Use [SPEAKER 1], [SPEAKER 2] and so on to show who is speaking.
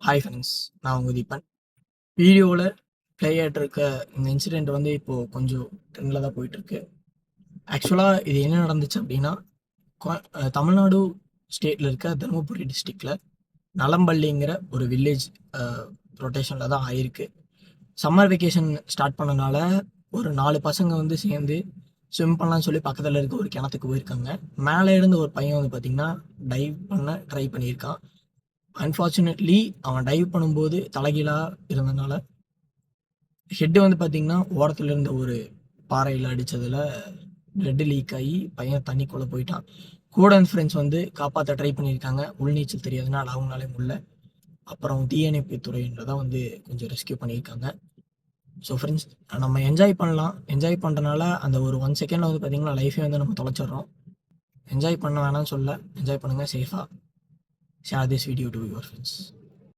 [SPEAKER 1] Hi friends, நான் உங்கள் தீபன். வீடியோவில் ப்ளே ஆகிட்டு இருக்க இந்த இன்சிடெண்ட் வந்து இப்போது கொஞ்சம் ட்ரெண்டில் தான் போயிட்டுருக்கு. ஆக்சுவலாக இது என்ன நடந்துச்சு அப்படின்னா, தமிழ்நாடு ஸ்டேட்டில் இருக்க தருமபுரி டிஸ்ட்ரிக்டில் நலம்பள்ளிங்கிற ஒரு வில்லேஜ் ரொட்டேஷனில் தான் ஆயிருக்கு. சம்மர் வெக்கேஷன் ஸ்டார்ட் பண்ணனால ஒரு 4 பசங்க வந்து சேர்ந்து ஸ்விம் பண்ணலான்னு சொல்லி பக்கத்தில் இருக்க ஒரு கிணத்துக்கு போயிருக்காங்க. மேலே இருந்து ஒரு பையன் வந்து பார்த்திங்கன்னா டைவ் பண்ண ட்ரை பண்ணியிருக்கான். அன்ஃபார்ச்சுனேட்லி அவன் டைவ் பண்ணும்போது தலைகீழாக இருந்தனால ஹெட்டு வந்து பார்த்திங்கன்னா ஓரத்தில் இருந்த ஒரு பாறையில் அடித்ததில் பிளட்டு லீக் ஆகி பையன் தண்ணிக்குள்ளே போயிட்டான். கூட அண்ட் ஃப்ரெண்ட்ஸ் வந்து காப்பாற்ற ட்ரை பண்ணியிருக்காங்க. உள்நீச்சல் தெரியாதுனால அவங்களாலே முடியல. அப்புறம் தீயணைப்பு துறையின்றதான் வந்து கொஞ்சம் ரெஸ்கியூ பண்ணியிருக்காங்க. ஸோ ஃப்ரெண்ட்ஸ், நம்ம என்ஜாய் பண்ணலாம். என்ஜாய் பண்ணுறனால அந்த ஒரு 1 செகண்டில் வந்து பார்த்திங்கன்னா லைஃபே வந்து நம்ம தொலைச்சிட்றோம். என்ஜாய் பண்ண வேணாம்னு சொல்ல, என்ஜாய் பண்ணுங்கள். சேஃபாக share this video to your friends.